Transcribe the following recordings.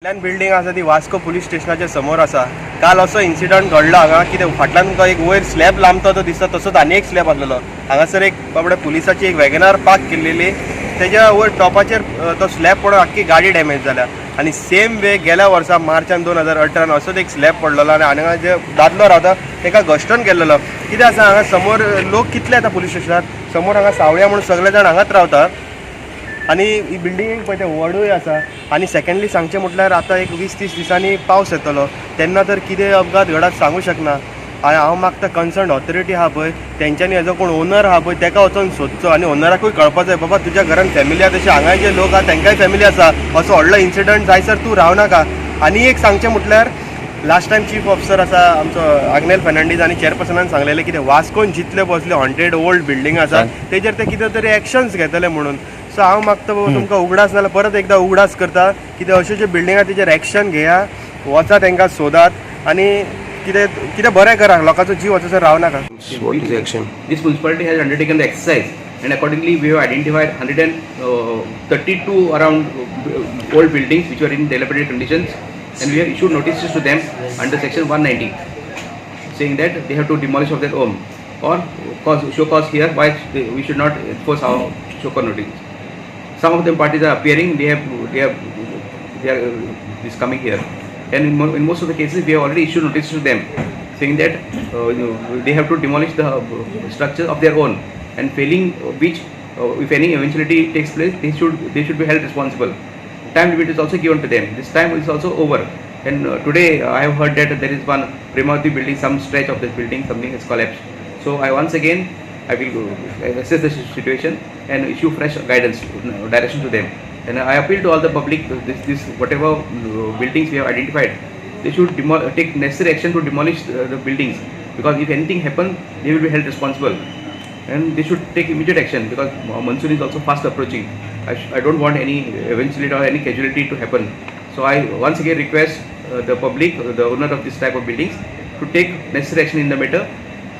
फाटल्यान बिल्डींग आसा ती वास्को पुलीस स्टेशनाच्या समोर आसा. काल असो इन्सिडंट घडलो हांगा. कितें फाटल्यान तुमकां एक वयर स्लॅब लांबतो तो दिसता, तसोच आनी एक स्लॅब आसलेलो. हांगासर एक बाबडे पुलिसाची एक वॅगनार पार्क केल्लेली, तेज्या वयर टॉपाचेर तो स्लॅब पडून आख्खी गाडी डॅमेज जाल्या. आनी सेम वे गेल्या वर्सा मार्चान 2018 असोच एक स्लॅब पडलेलो आनी हांगा जे दादलो रावता ताका घश्टून गेल्लो. कितें आसा हांगा समोर लोक कितले येता पुलीस स्टेशनार, समोर हांगा सावळ्या म्हणून सगळे जाण हांगाच रावता. आनी ही बिल्डिंगेक पळय तें व्हडूय आसा. आनी सेकंडली सांगचें म्हटल्यार आतां एक 20-30 दिसांनी पावस येतलो, तेन्ना तर कितें अपघात घडत सांगूं शकना. हांव मागता कन्सर्न ऑथॉरिटी आहा पळय तेंच्यांनी हेजो कोण ओनर आहा पळय ताका वचून सोदचो आनी ओनराकूय कळपाक जाय बाबा तुज्या घरान फॅमिली आहा तशें हांगाय जे लोक आहा तांकांय फॅमिली आसा. असो व्हडलो इन्सिडंट जायसर तूं रावनाका. आनी एक सांगचें म्हटल्यार लास्ट टायम चीफ ऑफिसर आसा आमचो आग्नेल फर्नांडीस आनी चेअरपर्सनान सांगलेलें कितें वास्कोन जितले बसले हॉन्टेड ओल्ड बिल्डींग आसा तेजेर ते कितें तरी एक्शन्स घेतले म्हणून. सो हांव मागता बाबा तुमकां उगडास नाल्यार परत एकदां उगडास करता कितें अश्यो ज्यो बिल्डिंगा तेजेर एक्शन घेया, वचा तांकां सोदात आनी कितें कितें बरें करा, लोकांचो जीव वचसर रावनाका. What is the action? This municipality has undertaken the exercise, and accordingly we have identified 132 around old buildings which were in dilapidated conditions, and we have issued notices to them under section 190 saying that they have to demolish of their home or show cause here why we should not enforce our show cause notice. Some of them parties are appearing, they are is coming here, and in most of the cases we have already issued notices to them saying that they have to demolish the structure of their own, and failing which if any eventuality takes place they should be held responsible. Time limit is also given to them. This time is also over, and today I have heard that there is one Premavati building, some stretch of this building something has collapsed. So I once again I will assess the situation and issue fresh guidance direction to them, and I appeal to all the public, this whatever buildings we have identified, they should take necessary action to demolish the buildings, because if anything happens they will be held responsible, and they should take immediate action because monsoon is also fast approaching. I don't want any eventuality or any casualty to happen. So I once again request the public, the owner of this type of buildings, to take necessary action in the matter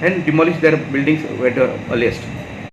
and demolish their buildings at the earliest.